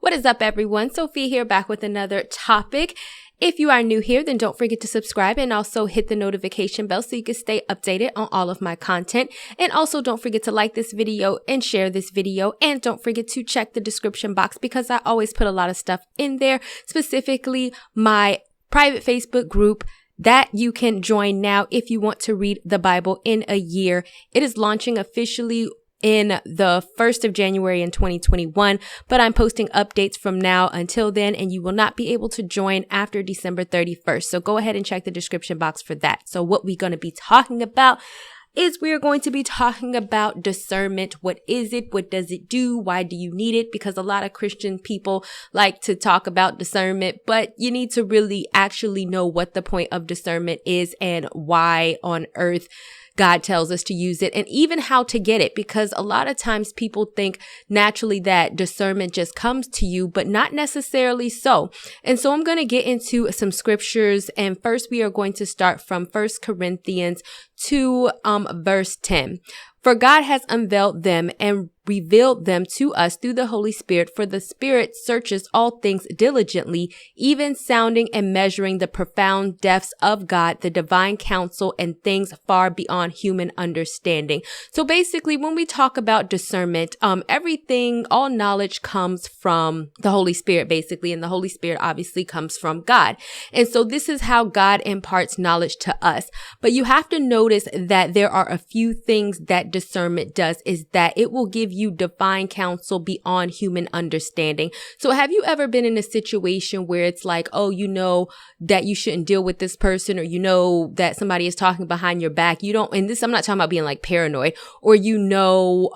What is up, everyone? Sophie here, back with another topic. If you are new here, then don't forget to subscribe and also hit the notification bell so you can stay updated on all of my content. And also don't forget to like this video and share this video. And don't forget to check the description box because I always put a lot of stuff in there, specifically my private Facebook group that you can join now if you want to read the Bible in a year. It is launching officially in the 1st of January in 2021, but I'm posting updates from now until then, and you will not be able to join after December 31st. So go ahead and check the description box for that. So what we're going to be talking about is we're going to be talking about discernment. What is it? What does it do? Why do you need it? Because a lot of Christian people like to talk about discernment, but you need to really actually know what the point of discernment is and why on earth God tells us to use it, and even how to get it, because a lot of times people think naturally that discernment just comes to you, but not necessarily so. And so I'm going to get into some scriptures, and first we are going to start from 1 Corinthians 2, verse 10. For God has unveiled them and revealed them to us through the Holy Spirit, for the Spirit searches all things diligently, even sounding and measuring the profound depths of God, the divine counsel, and things far beyond human understanding. So basically, when we talk about discernment, everything, all knowledge comes from the Holy Spirit, basically, and the Holy Spirit obviously comes from God. And so this is how God imparts knowledge to us. But you have to notice that there are a few things that discernment does, is that it will give you divine counsel beyond human understanding. So have you ever been in a situation where it's like, oh, you know that you shouldn't deal with this person, or you know that somebody is talking behind your back. You don't, and this, I'm not talking about being like paranoid, or you know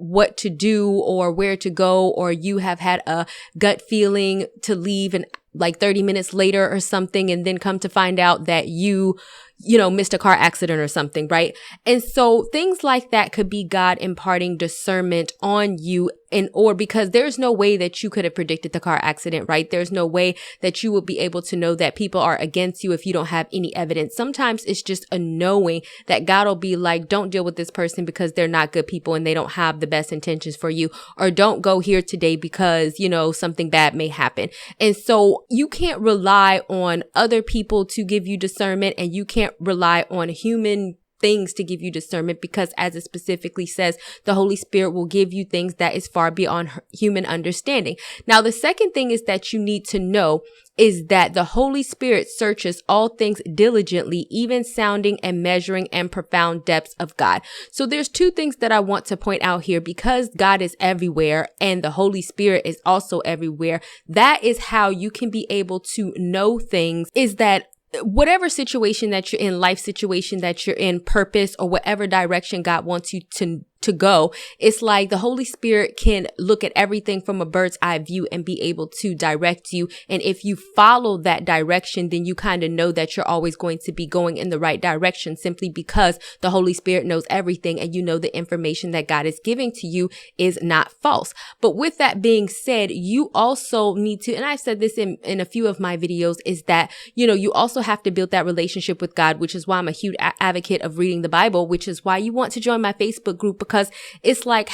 what to do or where to go, or you have had a gut feeling to leave and like 30 minutes later or something, and then come to find out that you missed a car accident or something, right? And so things like that could be God imparting discernment on you, or because there's no way that you could have predicted the car accident, right? There's no way that you will be able to know that people are against you if you don't have any evidence. Sometimes it's just a knowing that God will be like, don't deal with this person because they're not good people and they don't have the best intentions for you, or don't go here today because, something bad may happen. And so you can't rely on other people to give you discernment, and you can't rely on human things to give you discernment, because as it specifically says, the Holy Spirit will give you things that is far beyond human understanding. Now, the second thing is that you need to know is that the Holy Spirit searches all things diligently, even sounding and measuring and profound depths of God. So there's two things that I want to point out here, because God is everywhere and the Holy Spirit is also everywhere. That is how you can be able to know things, is that whatever situation that you're in, life situation that you're in, purpose, or whatever direction God wants you to go, it's like the Holy Spirit can look at everything from a bird's eye view and be able to direct you. And if you follow that direction, then you kind of know that you're always going to be going in the right direction, simply because the Holy Spirit knows everything, and the information that God is giving to you is not false. But with that being said, you also need to, and I've said this in a few of my videos, is that, you also have to build that relationship with God, which is why I'm a huge advocate of reading the Bible, which is why you want to join my Facebook group, because it's like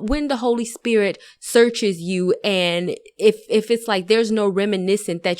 when the Holy Spirit searches you, and if it's like there's no reminiscent that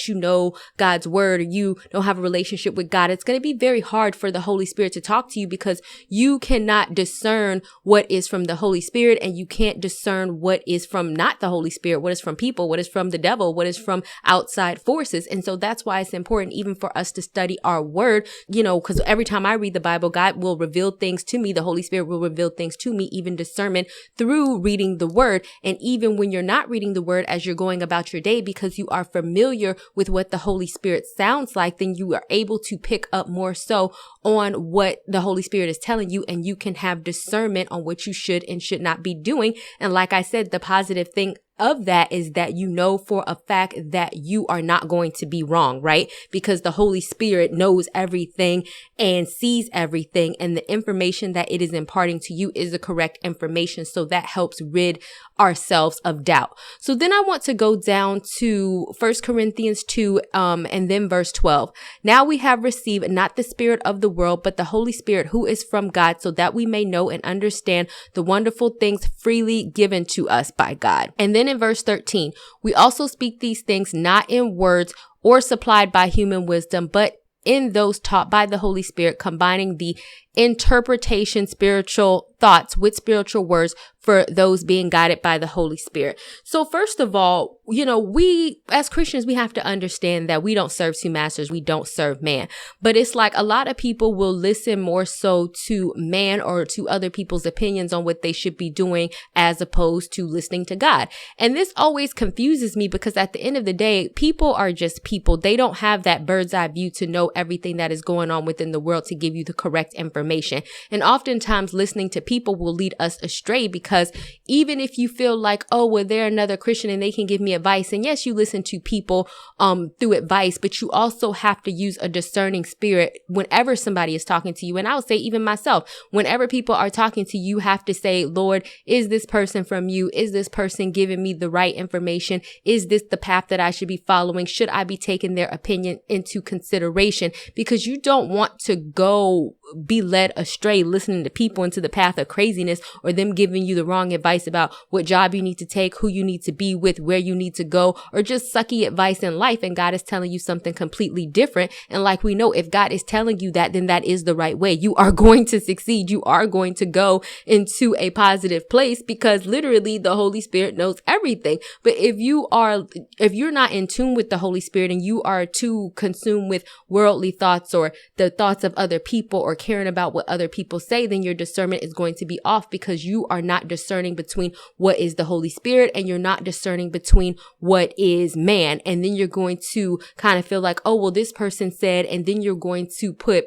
God's word, or you don't have a relationship with God, it's going to be very hard for the Holy Spirit to talk to you, because you cannot discern what is from the Holy Spirit, and you can't discern what is from not the Holy Spirit, what is from people, what is from the devil, what is from outside forces. And so that's why it's important even for us to study our word, because every time I read the Bible, God will reveal things to me. The Holy Spirit will reveal things to me, even discernment through reading the word. And even when you're not reading the word as you're going about your day, because you are familiar with what the Holy Spirit sounds like, then you are able to pick up more so on what the Holy Spirit is telling you, and you can have discernment on what you should and should not be doing. And like I said, the positive thing of that is that for a fact that you are not going to be wrong, right? Because the Holy Spirit knows everything and sees everything, and the information that it is imparting to you is the correct information. So that helps rid ourselves of doubt. So then I want to go down to 1 Corinthians 2, and then verse 12. Now we have received not the spirit of the world, but the Holy Spirit, who is from God, so that we may know and understand the wonderful things freely given to us by God. And then Then in verse 13, we also speak these things not in words or supplied by human wisdom, but in those taught by the Holy Spirit, combining the interpretation, spiritual thoughts with spiritual words for those being guided by the Holy Spirit. So first of all, we as Christians, we have to understand that we don't serve two masters. We don't serve man. But it's like a lot of people will listen more so to man or to other people's opinions on what they should be doing as opposed to listening to God. And this always confuses me because at the end of the day, people are just people. They don't have that bird's eye view to know everything that is going on within the world to give you the correct information. And oftentimes listening to people will lead us astray because even if you feel like, oh, well, they're another Christian and they can give me advice. And yes, you listen to people through advice, but you also have to use a discerning spirit whenever somebody is talking to you. And I would say even myself, whenever people are talking to you, you have to say, Lord, is this person from you? Is this person giving me the right information? Is this the path that I should be following? Should I be taking their opinion into consideration? Because you don't want to be led astray listening to people into the path of craziness or them giving you the wrong advice about what job you need to take, who you need to be with, where you need to go, or just sucky advice in life. And God is telling you something completely different. And like we know, if God is telling you that, then that is the right way. You are going to succeed. You are going to go into a positive place because literally the Holy Spirit knows everything. But if you're not in tune with the Holy Spirit and you are too consumed with worldly thoughts or the thoughts of other people or caring about what other people say, then your discernment is going to be off because you are not discerning between what is the Holy Spirit and you're not discerning between what is man. And then you're going to kind of feel like, oh, well, this person said, and then you're going to put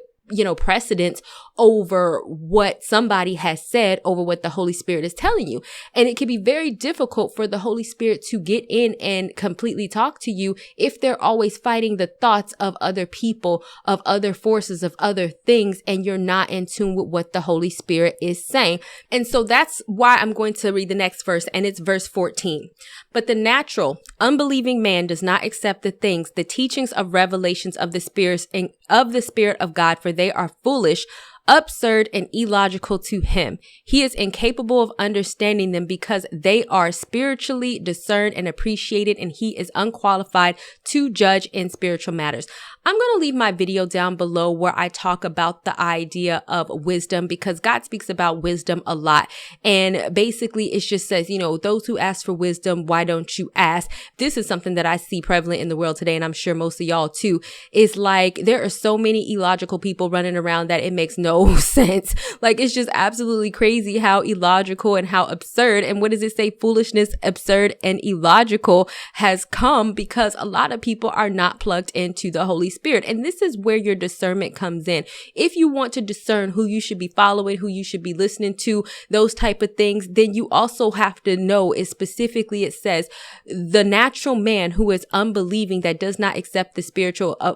precedence over what somebody has said over what the Holy Spirit is telling you. And it can be very difficult for the Holy Spirit to get in and completely talk to you if they're always fighting the thoughts of other people, of other forces, of other things, and you're not in tune with what the Holy Spirit is saying. And so that's why I'm going to read the next verse, and it's verse 14. But the natural, unbelieving man does not accept the teachings of revelations of the Spirit of God, for they are foolish, absurd, and illogical to him. He is incapable of understanding them because they are spiritually discerned and appreciated, and he is unqualified to judge in spiritual matters. I'm going to leave my video down below where I talk about the idea of wisdom because God speaks about wisdom a lot. And basically it just says, those who ask for wisdom, why don't you ask? This is something that I see prevalent in the world today, and I'm sure most of y'all too. It's like there are so many illogical people running around that it makes no sense. Like it's just absolutely crazy how illogical and how absurd. And what does it say? Foolishness, absurd, and illogical has come because a lot of people are not plugged into the Holy Spirit. And this is where your discernment comes in. If you want to discern who you should be following, who you should be listening to, those type of things, then you also have to know it says the natural man who is unbelieving, that does not accept the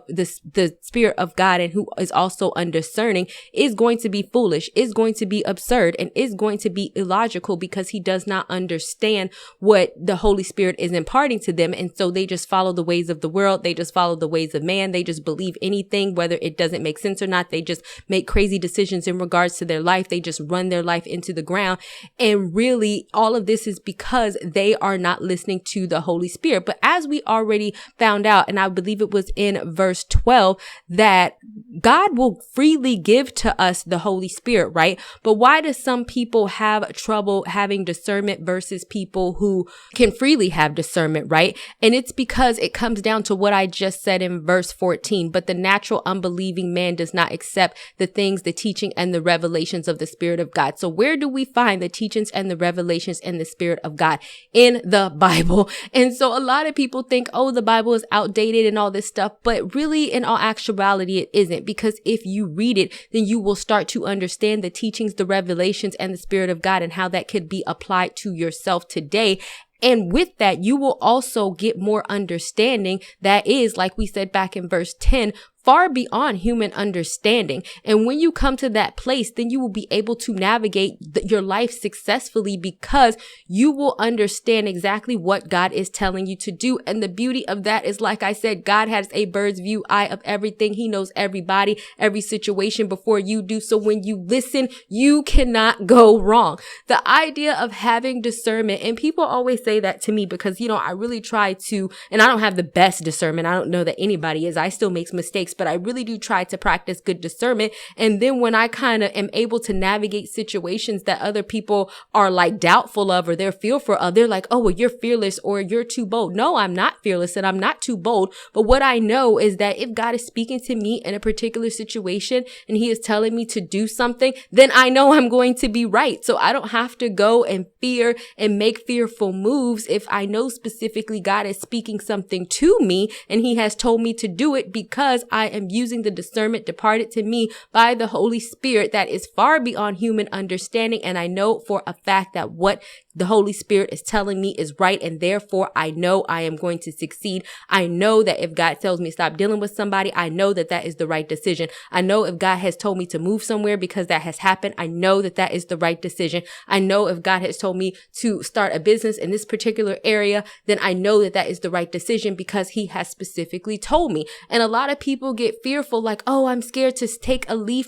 the Spirit of God, and who is also undiscerning, is going to be foolish, is going to be absurd, and is going to be illogical because he does not understand what the Holy Spirit is imparting to them. And so they just follow the ways of the world. They just follow the ways of man. They just believe anything, whether it doesn't make sense or not. They just make crazy decisions in regards to their life. They just run their life into the ground. And really, all of this is because they are not listening to the Holy Spirit. But as we already found out, and I believe it was in verse 12, that God will freely give to us the Holy Spirit, right? But why do some people have trouble having discernment versus people who can freely have discernment, right? And it's because it comes down to what I just said in verse 14. But the natural unbelieving man does not accept the teaching, and the revelations of the Spirit of God. So where do we find the teachings and the revelations and the Spirit of God? In the Bible. And so a lot of people think, oh, the Bible is outdated and all this stuff. But really, in all actuality, it isn't. Because if you read it, then you will start to understand the teachings, the revelations, and the Spirit of God, and how that could be applied to yourself today. And with that, you will also get more understanding that is, like we said back in verse 10, far beyond human understanding. And when you come to that place, then you will be able to navigate your life successfully because you will understand exactly what God is telling you to do. And the beauty of that is, like I said, God has a bird's view eye of everything. He knows everybody, every situation before you do. So when you listen, you cannot go wrong. The idea of having discernment, and people always say that to me because, I really try to, and I don't have the best discernment. I don't know that anybody is. I still make mistakes, but I really do try to practice good discernment. And then when I kind of am able to navigate situations that other people are like doubtful of or they're fearful of, they're like, oh, well, you're fearless or you're too bold. No, I'm not fearless and I'm not too bold. But what I know is that if God is speaking to me in a particular situation and he is telling me to do something, then I know I'm going to be right. So I don't have to go and fear and make fearful moves if I know specifically God is speaking something to me and he has told me to do it because I am using the discernment departed to me by the Holy Spirit that is far beyond human understanding. And I know for a fact that what the Holy Spirit is telling me is right. And therefore, I know I am going to succeed. I know that if God tells me stop dealing with somebody, I know that that is the right decision. I know if God has told me to move somewhere because that has happened, I know that that is the right decision. I know if God has told me to start a business in this particular area, then I know that that is the right decision because he has specifically told me. And a lot of people get fearful like, oh, I'm scared to take a leap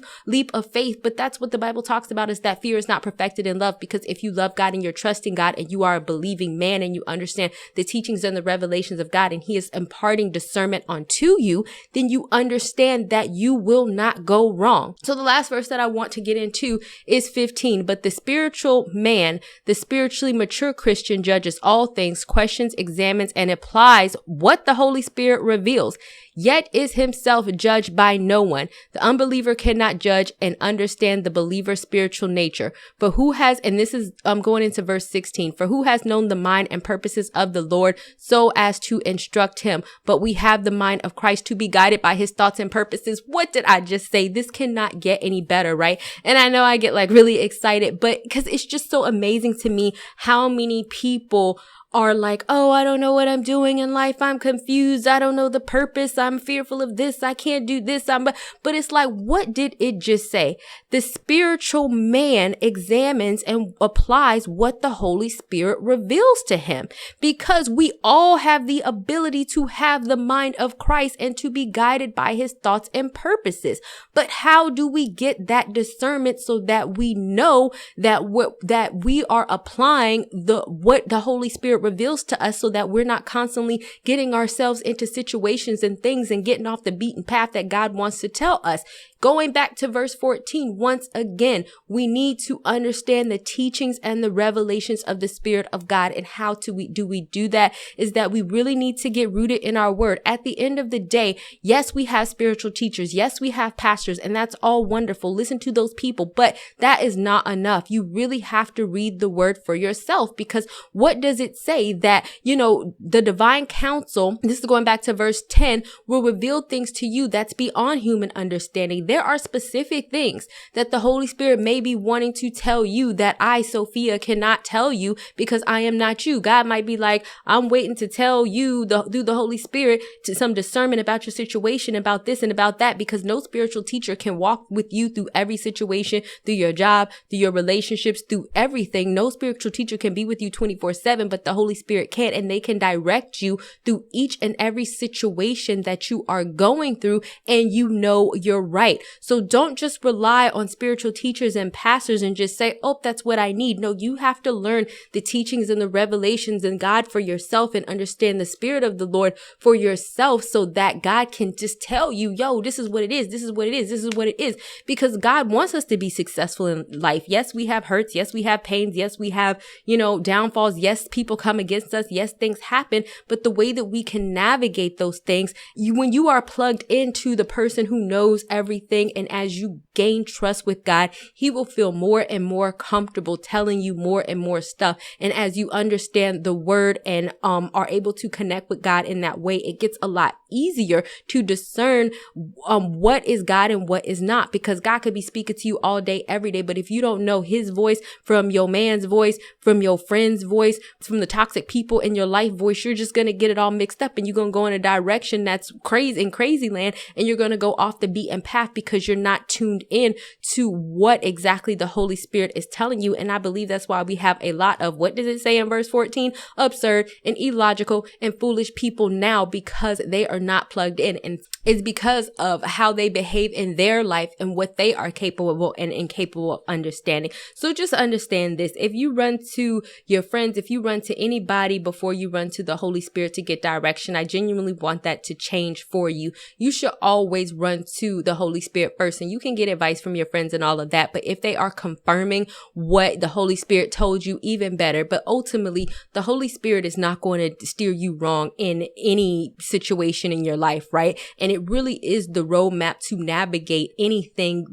of faith. But that's what the Bible talks about, is that fear is not perfected in love, because if you love God and you're trusting God and you are a believing man and you understand the teachings and the revelations of God and he is imparting discernment onto you, then you understand that you will not go wrong. So the last verse that I want to get into is 15. But the spiritual man, the spiritually mature Christian, judges all things, questions, examines, and applies what the Holy Spirit reveals, yet is himself judged by no one. The unbeliever cannot judge and understand the believer's spiritual nature. For who has, and this is going into verse 16, for who has known the mind and purposes of the Lord so as to instruct him? But we have the mind of Christ to be guided by his thoughts and purposes. What did I just say? This cannot get any better, right? And I know I get like really excited, but because it's just so amazing to me how many people are like, oh, I don't know what I'm doing in life. I'm confused. I don't know the purpose. I'm fearful of this. I can't do this. But it's like, what did it just say? The spiritual man examines and applies what the Holy Spirit reveals to him, because we all have the ability to have the mind of Christ and to be guided by his thoughts and purposes. But how do we get that discernment so that we know that we are applying what the Holy Spirit reveals to us, so that we're not constantly getting ourselves into situations and things and getting off the beaten path that God wants to tell us? Going back to verse 14, once again, we need to understand the teachings and the revelations of the Spirit of God. And how do we do that? Is that we really need to get rooted in our word. At the end of the day, yes, we have spiritual teachers. Yes, we have pastors, and that's all wonderful. Listen to those people, but that is not enough. You really have to read the word for yourself, because what does it say? That, the divine counsel, this is going back to verse 10, will reveal things to you that's beyond human understanding. There are specific things that the Holy Spirit may be wanting to tell you that I, Sophia, cannot tell you because I am not you. God might be like, I'm waiting to tell you through the Holy Spirit to some discernment about your situation, about this and about that, because no spiritual teacher can walk with you through every situation, through your job, through your relationships, through everything. No spiritual teacher can be with you 24/7, but the Holy Spirit can, and they can direct you through each and every situation that you are going through, and you're right. So don't just rely on spiritual teachers and pastors and just say, oh, that's what I need. No, you have to learn the teachings and the revelations and God for yourself, and understand the Spirit of the Lord for yourself, so that God can just tell you, yo, this is what it is. This is what it is. This is what it is. Because God wants us to be successful in life. Yes, we have hurts. Yes, we have pains. Yes, we have, downfalls. Yes, people come against us. Yes, things happen. But the way that we can navigate those things, when you are plugged into the person who knows everything everything. And as you gain trust with God, he will feel more and more comfortable telling you more and more stuff. And as you understand the word and are able to connect with God in that way, it gets a lot easier to discern what is God and what is not, because God could be speaking to you all day, every day. But if you don't know his voice from your man's voice, from your friend's voice, from the toxic people in your life voice, you're just going to get it all mixed up, and you're going to go in a direction that's crazy land, and you're going to go off the beaten path because you're not tuned in to what exactly the Holy Spirit is telling you. And I believe that's why we have a lot of, what does it say in verse 14? Absurd and illogical and foolish people now, because they are not plugged in. And it's because of how they behave in their life and what they are capable and incapable of understanding. So just understand this. If you run to your friends, if you run to anybody before you run to the Holy Spirit to get direction, I genuinely want that to change for you. You should always run to the Holy Spirit first, and you can get advice from your friends and all of that. But if they are confirming what the Holy Spirit told you, even better. But ultimately, the Holy Spirit is not going to steer you wrong in any situation in your life, right? And it really is the roadmap to navigate anything,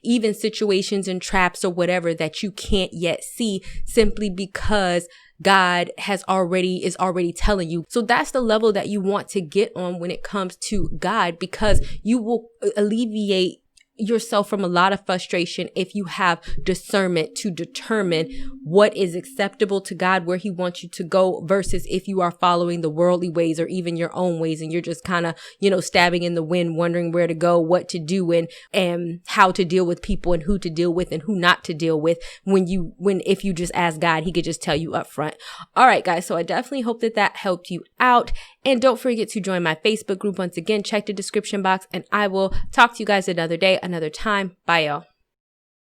even situations and traps or whatever that you can't yet see, simply because God is already telling you. So that's the level that you want to get on when it comes to God, because you will alleviate yourself from a lot of frustration if you have discernment to determine what is acceptable to God, where he wants you to go, versus if you are following the worldly ways or even your own ways, and you're just kind of, stabbing in the wind, wondering where to go, what to do, and how to deal with people and who to deal with and who not to deal with. If you just ask God, he could just tell you up front. All right, guys. So I definitely hope that helped you out. And don't forget to join my Facebook group. Once again, check the description box, and I will talk to you guys another day, another time. Bye, y'all.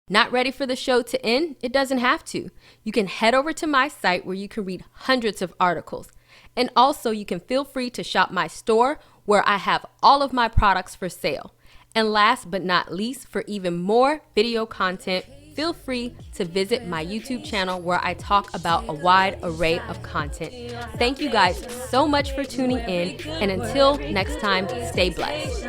Not ready for the show to end? It doesn't have to. You can head over to my site where you can read hundreds of articles. And also you can feel free to shop my store where I have all of my products for sale. And last but not least, for even more video content, feel free to visit my YouTube channel where I talk about a wide array of content. Thank you guys so much for tuning in, and until next time, stay blessed.